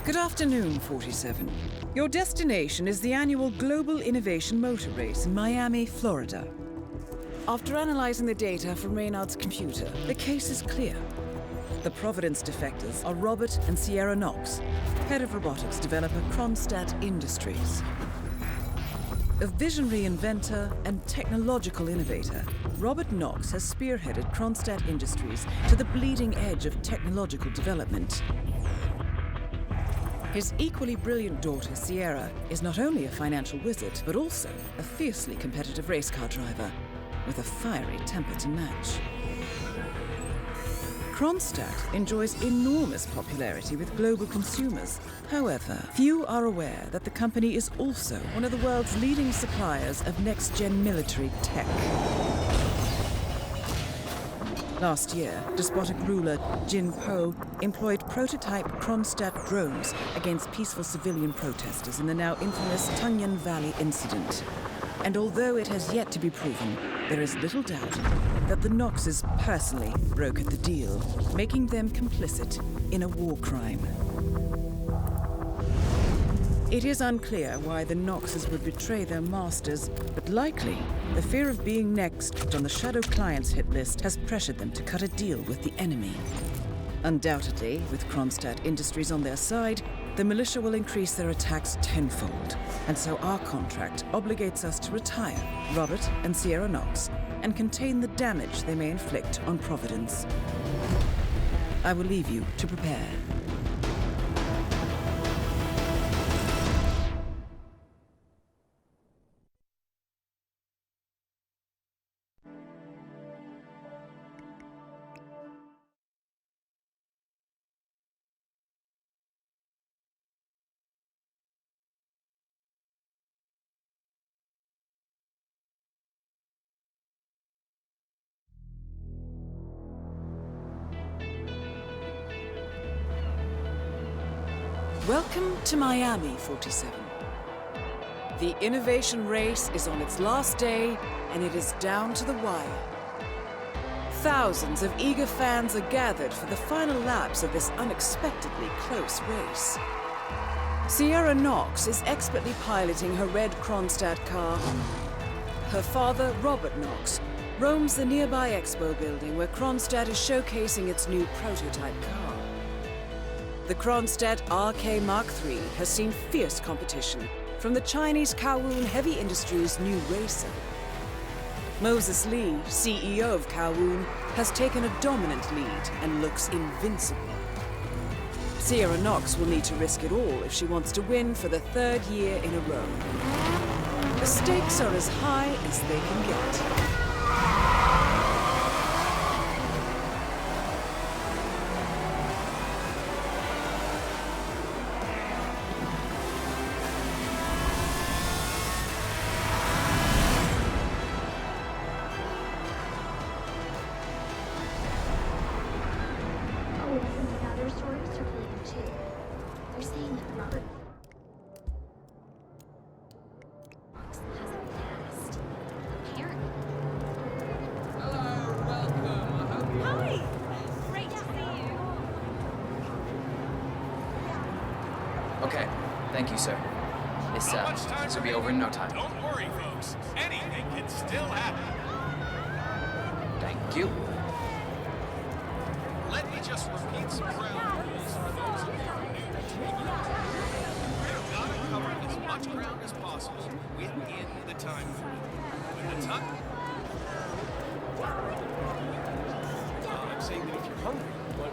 Good afternoon, 47. Your destination is the annual Global Innovation Motor Race in Miami, Florida. After analyzing the data from Reynard's computer, the case is clear. The Providence defectors are Robert and Sierra Knox, head of robotics developer Kronstadt Industries. A visionary inventor and technological innovator, Robert Knox has spearheaded Kronstadt Industries to the bleeding edge of technological development. His equally brilliant daughter, Sierra, is not only a financial wizard, but also a fiercely competitive race car driver with a fiery temper to match. Kronstadt enjoys enormous popularity with global consumers. However, few are aware that the company is also one of the world's leading suppliers of next-gen military tech. Last year, despotic ruler Jin Po employed prototype Kronstadt drones against peaceful civilian protesters in the now infamous Tungan Valley incident. And although it has yet to be proven, there is little doubt that the Knoxes personally brokered the deal, making them complicit in a war crime. It is unclear why the Knoxes would betray their masters, but likely the fear of being next on the Shadow Clients hit list has pressured them to cut a deal with the enemy. Undoubtedly, with Kronstadt Industries on their side, the militia will increase their attacks tenfold, and so our contract obligates us to retire Robert and Sierra Knox and contain the damage they may inflict on Providence. I will leave you to prepare. Welcome to Miami, 47. The innovation race is on its last day, and it is down to the wire. Thousands of eager fans are gathered for the final laps of this unexpectedly close race. Sierra Knox is expertly piloting her red Kronstadt car. Her father, Robert Knox, roams the nearby expo building where Kronstadt is showcasing its new prototype car. The Kronstadt RK Mark III has seen fierce competition from the Chinese Kowloon Heavy Industries' new racer. Moses Lee, CEO of Kowloon, has taken a dominant lead and looks invincible. Sierra Knox will need to risk it all if she wants to win for the third year in a row. The stakes are as high as they can get. Okay, thank you, sir. This will be over in no time. Don't worry, folks. Anything can still happen. Thank you. Let me just repeat some ground rules for those of you new to the group. We've got to cover as much ground as possible within the time frame. When the time... I'm saying that if you're hungry, what...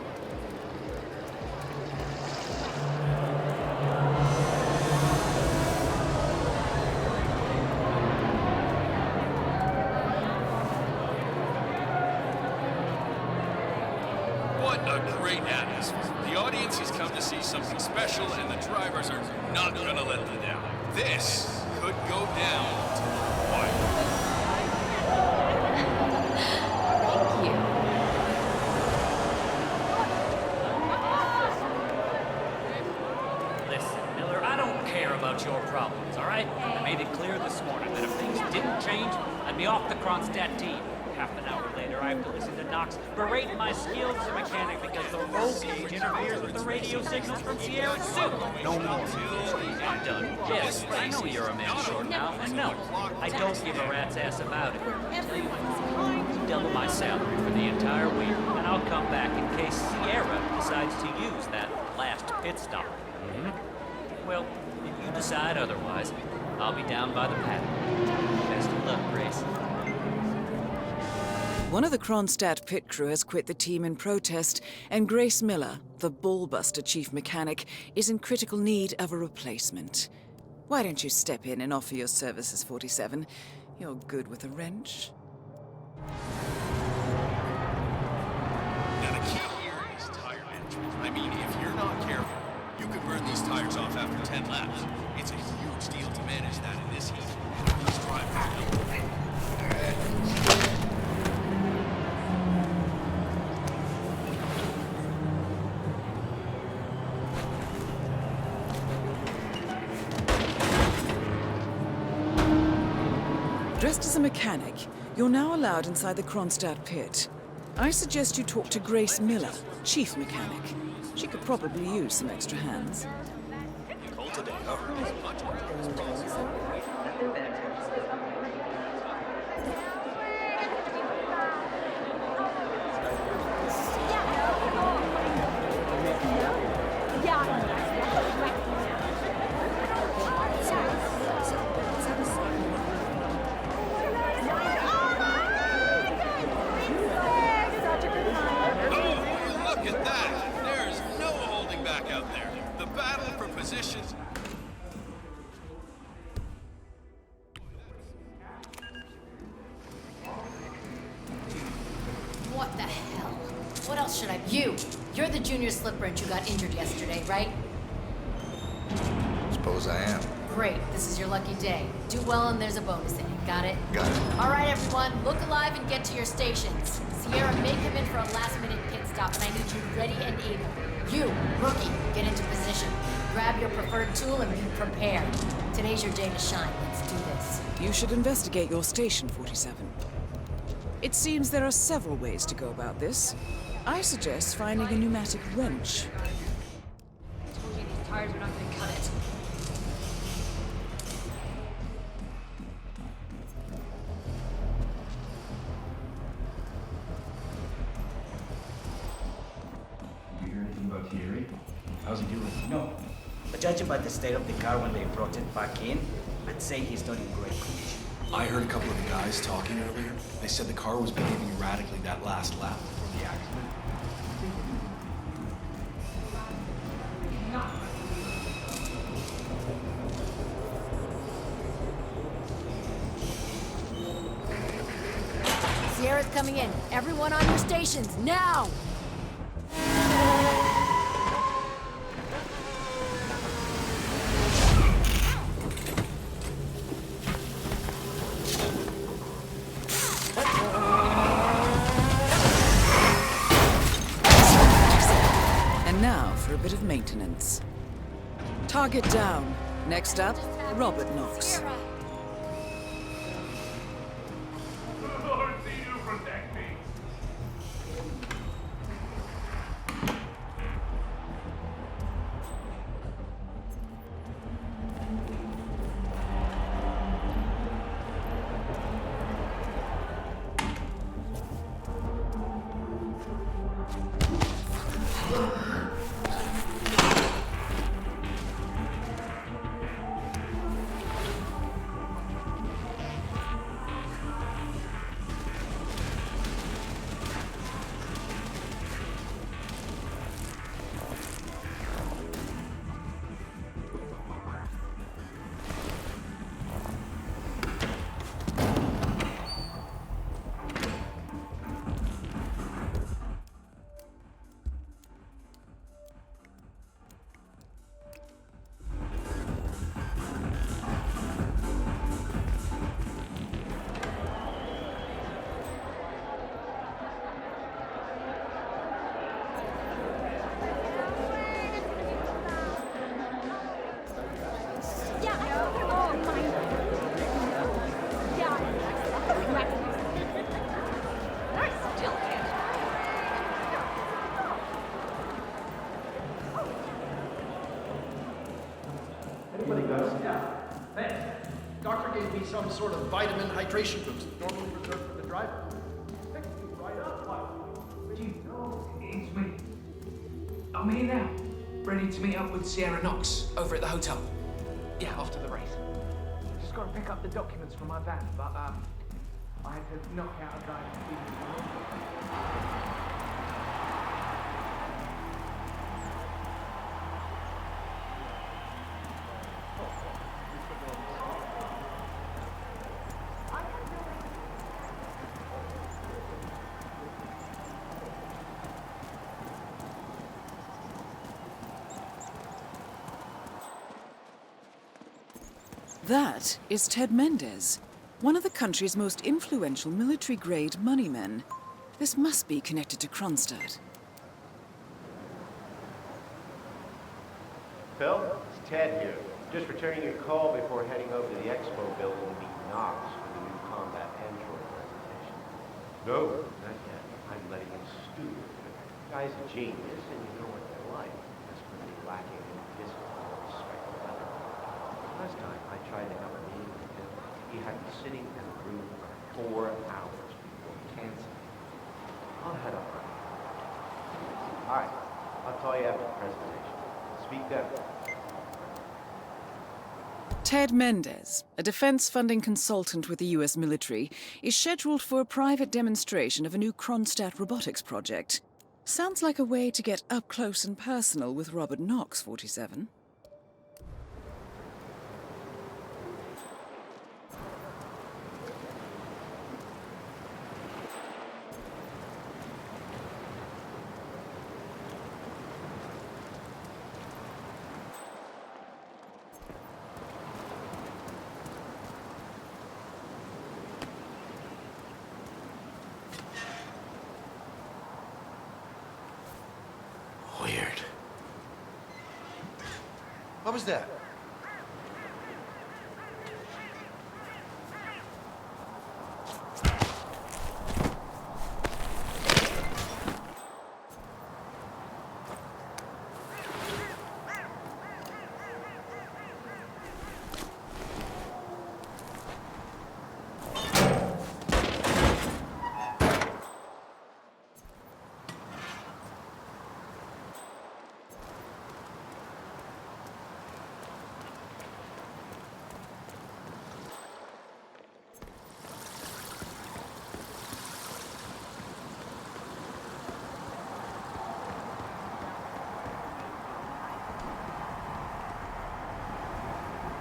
A great atmosphere. The audience has come to see something special, and the drivers are not gonna let them down. This could go down to the wire. Thank you. Listen, Miller, I don't care about your problems, all right? I made it clear this morning that if things didn't change, I'd be off the Kronstadt team. half an hour later, I have to listen to Knox berate my skills as a mechanic because the roll cage interferes with the radio signals from Sierra's suit. No more. I'm done. Yes, I know you're a man short now, and no, I don't give a rat's ass about it. Tell you what, double my salary for the entire week, and I'll come back in case Sierra decides to use that last pit stop. Well, if you decide otherwise, I'll be down by the paddock. Best of luck, Grace. One of the Kronstadt pit crew has quit the team in protest, and Grace Miller, the ballbuster chief mechanic, is in critical need of a replacement. Why don't you step in and offer your services, 47? You're good with a wrench. Now, the key here is tire management. I mean, if you're not careful, you could burn these tires off after 10 laps. It's a huge deal to manage that in this heat. These drivers. Dressed as a mechanic, you're now allowed inside the Kronstadt pit. I suggest you talk to Grace Miller, chief mechanic. She could probably use some extra hands. Look at that! There's no holding back out there. The battle for positions. What the hell? What else should I... You're the junior slip wrench who got injured yesterday, right? Suppose I am. Great, this is your lucky day. Do well and there's a bonus in it, got it? Got it. All right, everyone, look alive and get to your stations. Sierra may come in for a last-minute pit stop, and I need you ready and able. You, rookie, get into position. Grab your preferred tool and be prepared. Today's your day to shine. Let's do this. You should investigate your station, 47. It seems there are several ways to go about this. I suggest finding a pneumatic wrench. I told you these tires are not going to cut it. You hear anything about Thierry? How's he doing? No. But judging by the state of the car when they brought it back in, I'd say he's not in great condition. I heard a couple of the guys talking earlier. They said the car was behaving erratically that last lap before the accident. Sierra's coming in. Everyone on your stations, now! And now for a bit of maintenance. Target down. Next up, Robert Knox. Sierra! some sort of vitamin hydration boost normally reserved for the driver. Pick me right up, what? Gee, it's me. I'm here now, ready to meet up with Sierra Knox over at the hotel. Yeah, after the race. Just got to pick up the documents from my van, but I had to knock out a guy. That is Ted Mendez, one of the country's most influential military-grade moneymen. This must be connected to Kronstadt. Phil, it's Ted here. Just returning your call before heading over to the expo building to meet Knox for the new combat android presentation. No, not yet. I'm letting him stew. The guy's a genius, and you know what they're like. Desperately lacking in discipline and respect for others. Last time I tried to have a meeting with him, he had me sitting in a room for 4 hours before canceling. I'll head up right now. All right, I'll call you after the presentation. Speak then. Ted Mendez, a defense funding consultant with the US military, is scheduled for a private demonstration of a new Kronstadt robotics project. Sounds like a way to get up close and personal with Robert Knox, 47. Weird. What was that?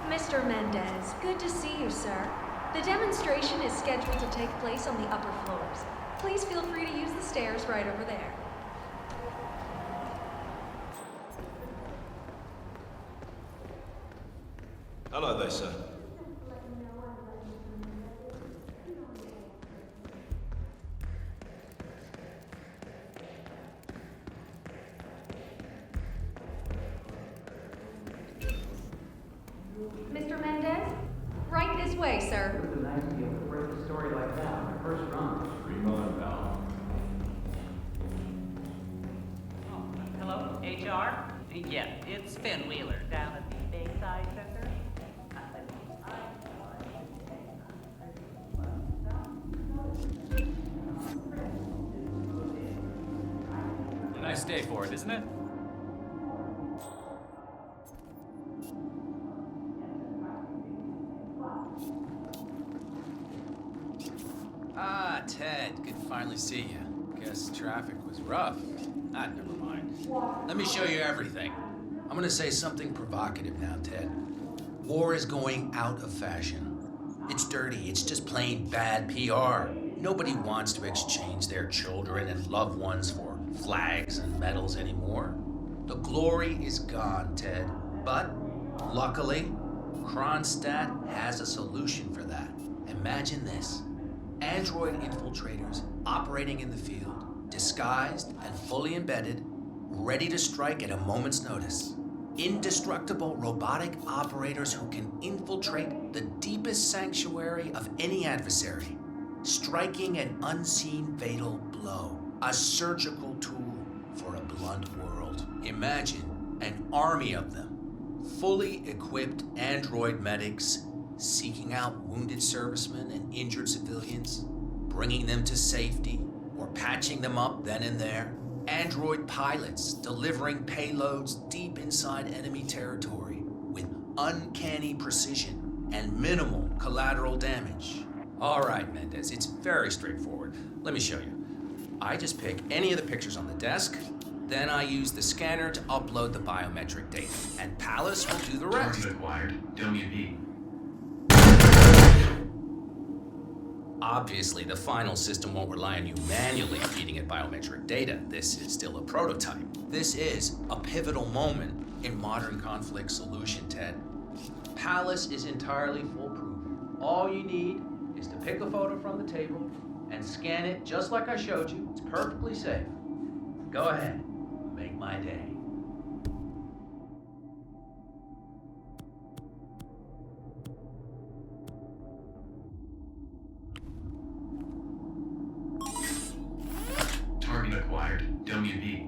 Mr. Mendez, good to see you, sir. The demonstration is scheduled to take place on the upper floors. Please feel free to use the stairs right over there. Hello there, sir. Mr. Mendez? Right this way, sir. It was nice to be able to break a story like that on my first run. Dream on, pal. Oh, hello, HR? Yeah, it's Finn Wheeler down at the Bayside Center. A nice day for it, isn't it? Ah, Ted, good to finally see you. Guess traffic was rough. Ah, never mind. Let me show you everything. I'm gonna say something provocative now, Ted. War is going out of fashion. It's dirty, it's just plain bad PR. Nobody wants to exchange their children and loved ones for flags and medals anymore. The glory is gone, Ted. But, luckily, Kronstadt has a solution for that. Imagine this. Android infiltrators operating in the field, disguised and fully embedded, ready to strike at a moment's notice. Indestructible robotic operators who can infiltrate the deepest sanctuary of any adversary, striking an unseen fatal blow, a surgical tool for a blunt world. Imagine an army of them, fully equipped android medics seeking out wounded servicemen and injured civilians, bringing them to safety, or patching them up then and there. Android pilots delivering payloads deep inside enemy territory with uncanny precision and minimal collateral damage. All right, Mendez, it's very straightforward. Let me show you. I just pick any of the pictures on the desk, then I use the scanner to upload the biometric data, and Palace will do the rest. Target acquired. WB. Obviously, the final system won't rely on you manually feeding it biometric data. This is still a prototype. This is a pivotal moment in modern conflict solution, Ted. Palace is entirely foolproof. All you need is to pick a photo from the table and scan it just like I showed you. It's perfectly safe. Go ahead, make my day. Target acquired. WB.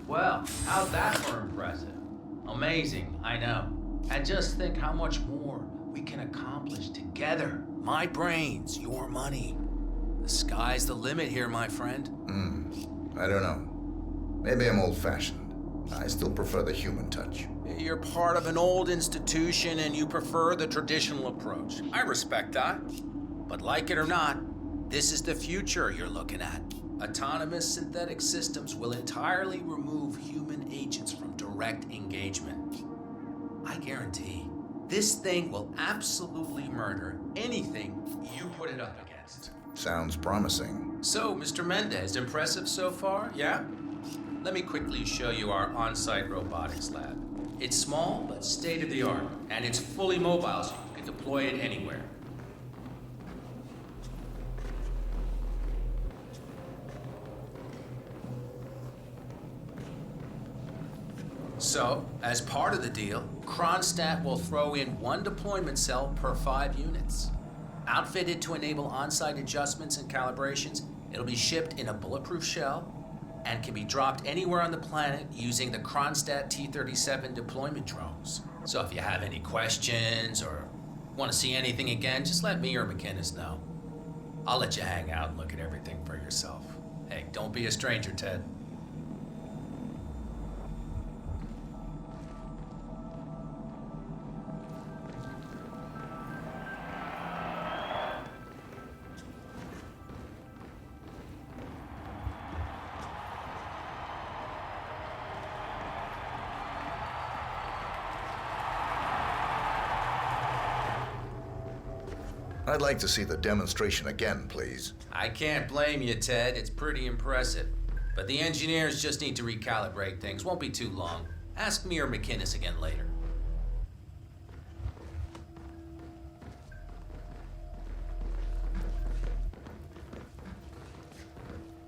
Well, how's that for impressive? Amazing, I know. And just think how much more we can accomplish together. My brains, your money. The sky's the limit here, my friend. I don't know. Maybe I'm old-fashioned. I still prefer the human touch. You're part of an old institution and you prefer the traditional approach. I respect that. But like it or not, this is the future you're looking at. Autonomous synthetic systems will entirely remove human agents from direct engagement. I guarantee this thing will absolutely murder anything you put it up against. Sounds promising. So, Mr. Mendez, impressive so far, yeah? Let me quickly show you our on-site robotics lab. It's small, but state-of-the-art, and it's fully mobile, so you can deploy it anywhere. So, as part of the deal, Kronstadt will throw in one deployment cell per 5 units. Outfitted to enable on-site adjustments and calibrations, it'll be shipped in a bulletproof shell and can be dropped anywhere on the planet using the Kronstadt T-37 deployment drones. So if you have any questions or want to see anything again, just let me or McInnes know. I'll let you hang out and look at everything for yourself. Hey, don't be a stranger, Ted. I'd like to see the demonstration again, please. I can't blame you, Ted. It's pretty impressive. But the engineers just need to recalibrate things. Won't be too long. Ask me or McInnes again later.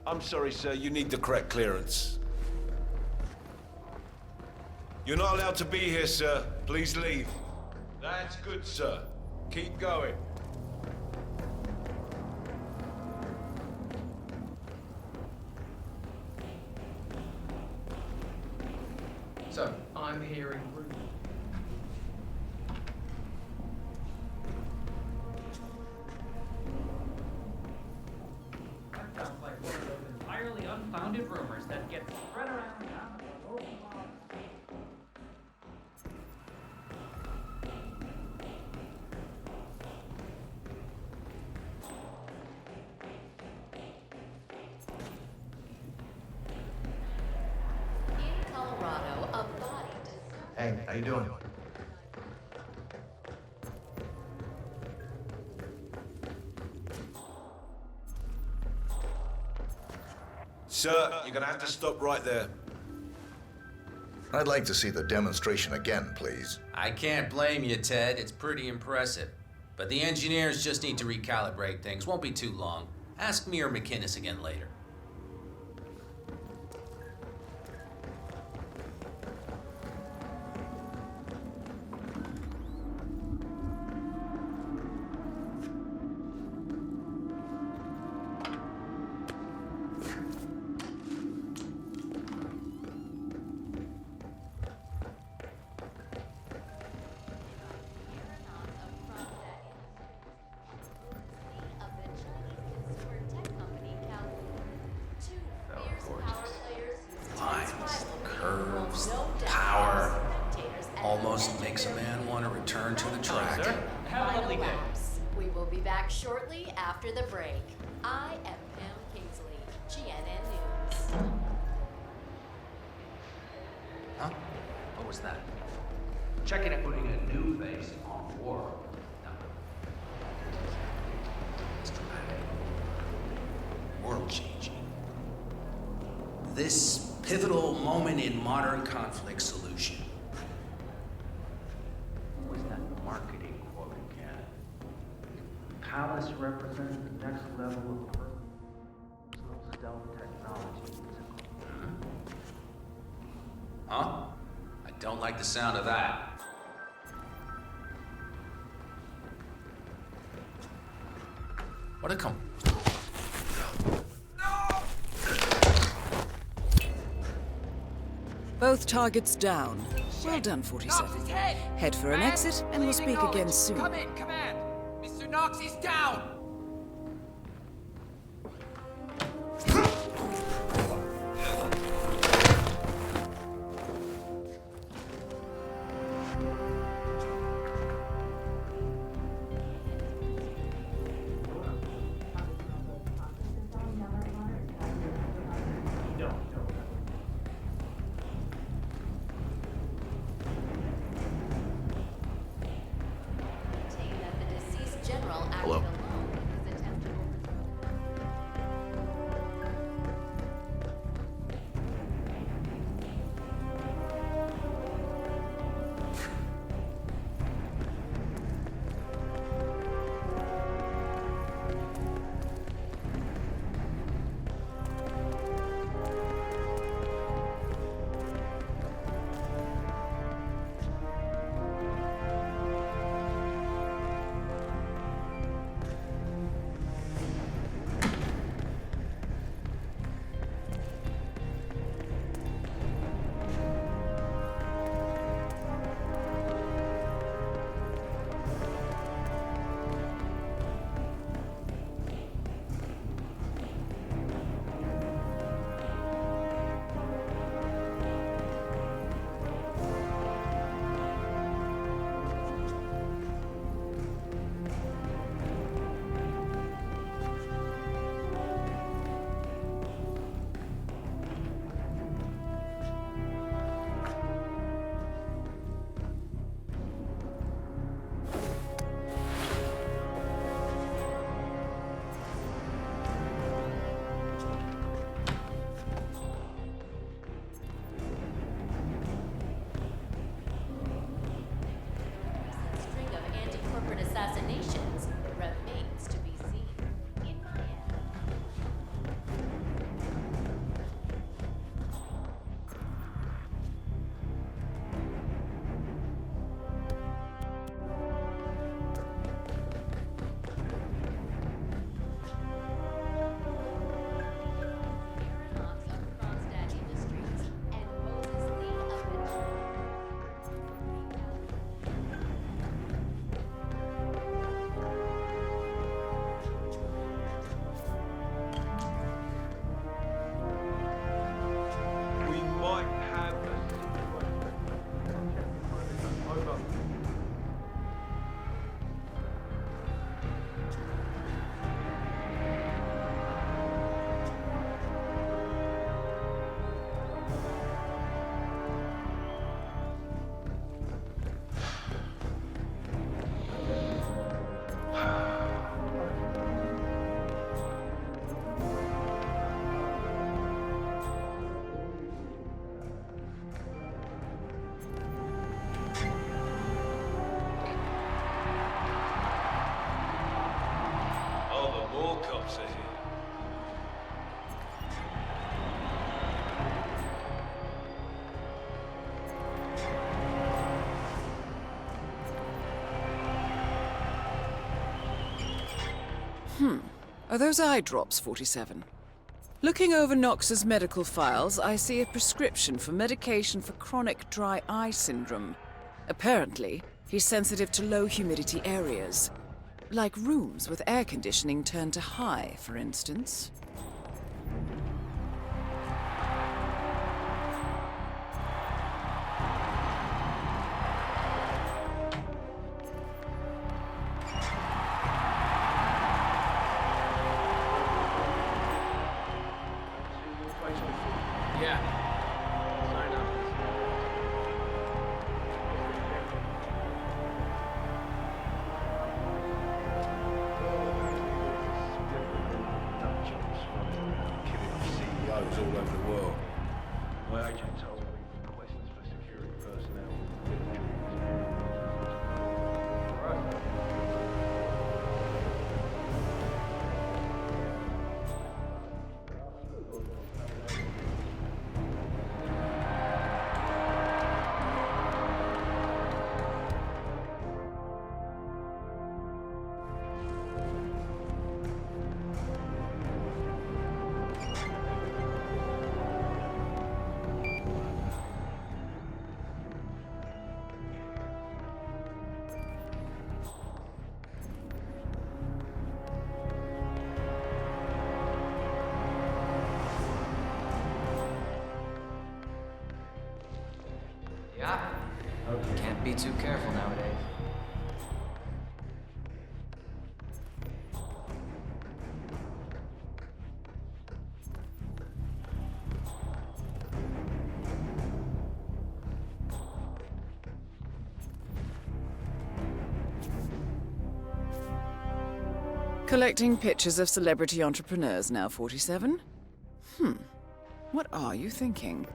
I'm sorry, sir. You need the correct clearance. You're not allowed to be here, sir. Please leave. That's good, sir. Keep going. So, I'm hearing rumors. That sounds like one of those entirely unfounded rumors that get spread around town. Colorado, a body. Hey, how you doing? Sir, you're gonna have to stop right there. I'd like to see the demonstration again, please. I can't blame you, Ted. It's pretty impressive. But the engineers just need to recalibrate things. Won't be too long. Ask me or McInnes again later. makes a man want to return to the track. Sir, have a lovely day. Laps. We will be back shortly after the break. I am Pam Kingsley, GNN News. Huh? What was that? Checking it, putting a new face on war. No. It's dramatic. World changing. This pivotal moment in modern conflict solution. What was that marketing quote again? Palace represents the next level of personal stealth technology. Huh? I don't like the sound of that. What a come. Both targets down. Well done, 47. Head for an exit, and we'll speak again soon. Come in, command. Mr. Knox is down. Hello. Assassinations remains to be seen. In my end. Aeronauts of Kronstadt Industries and Moses Lee of We might have a over. Oh, the war cops are here. Are those eye drops, 47? Looking over Knox's medical files, I see a prescription for medication for chronic dry eye syndrome. Apparently, he's sensitive to low humidity areas. Like rooms with air conditioning turned to high, for instance. bases all over the world. My agent told me requests for security personnel. Yeah. Can't be too careful nowadays. Collecting pictures of celebrity entrepreneurs now, 47? What are you thinking?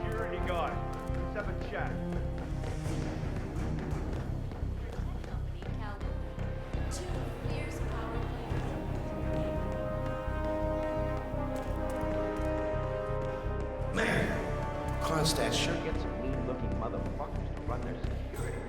Security guard, let's have a chat. Man, Kronstadt sure Get some mean-looking motherfuckers to run their security.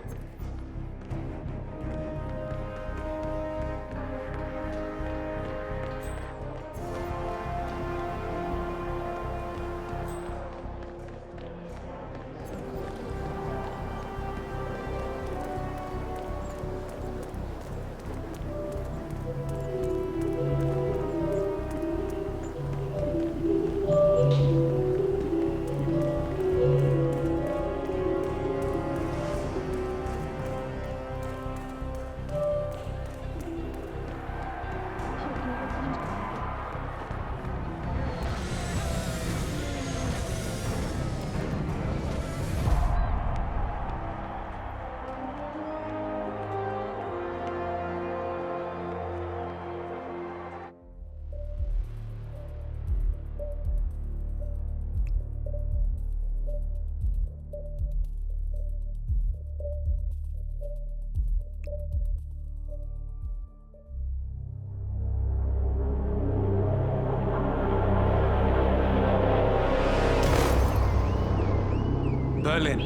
Berlin.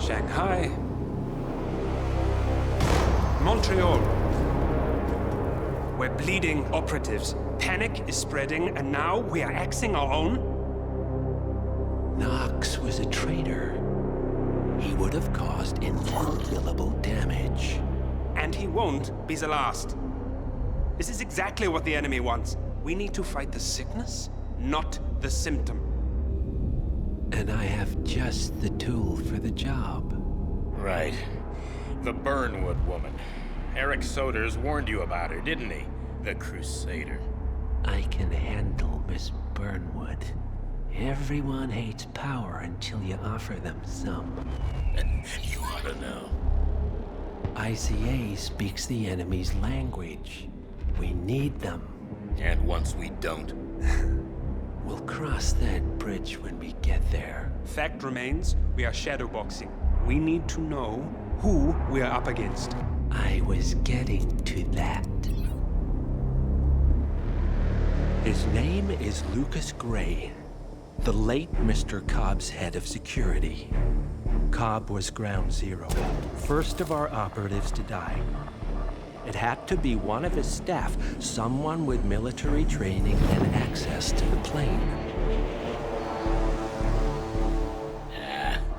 Shanghai. Montreal. We're bleeding operatives. Panic is spreading, and now we are axing our own? Knox was a traitor. He would have caused incalculable damage. And he won't be the last. This is exactly what the enemy wants. We need to fight the sickness, not the symptom. And I have just the tool for the job. Right. The Burnwood woman. Eric Soders warned you about her, didn't he? The Crusader. I can handle Miss Burnwood. Everyone hates power until you offer them some. You ought to know. ICA speaks the enemy's language. We need them. And once we don't? We'll cross that bridge when we get there. Fact remains, we are shadowboxing. We need to know who we are up against. I was getting to that. His name is Lucas Gray, the late Mr. Cobb's head of security. Cobb was ground zero, first of our operatives to die. It had to be one of his staff, someone with military training and access to the plane.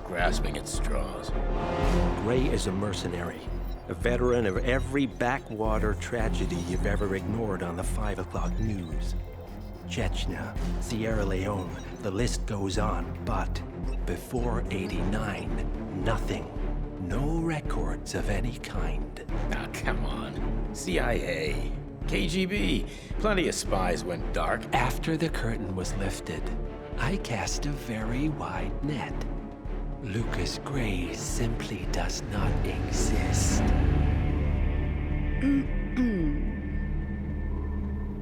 Grasping at straws. Gray is a mercenary, a veteran of every backwater tragedy you've ever ignored on the 5 o'clock news. Chechnya, Sierra Leone, the list goes on, but before '89, nothing. no records of any kind. Ah, come on. CIA, KGB, plenty of spies went dark. After the curtain was lifted, I cast a very wide net. Lucas Gray simply does not exist.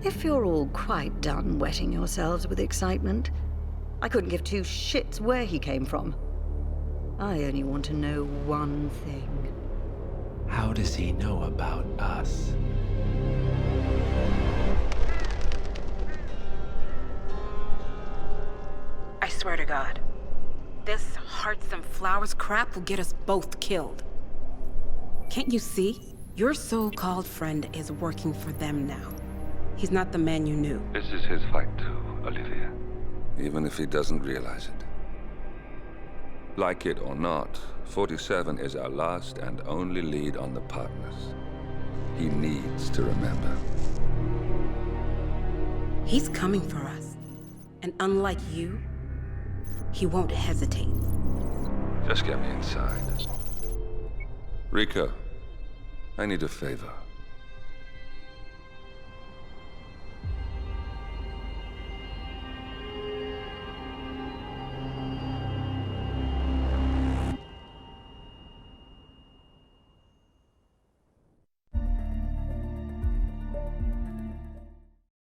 If you're all quite done wetting yourselves with excitement, I couldn't give two shits where he came from. I only want to know one thing. How does he know about us? I swear to God, this hearts and flowers crap will get us both killed. Can't you see? Your so-called friend is working for them now. He's not the man you knew. This is his fight too, Olivia. Even if he doesn't realize it. Like it or not, 47 is our last and only lead on the partners. He needs to remember. He's coming for us. And unlike you, he won't hesitate. Just get me inside. Rico, I need a favor.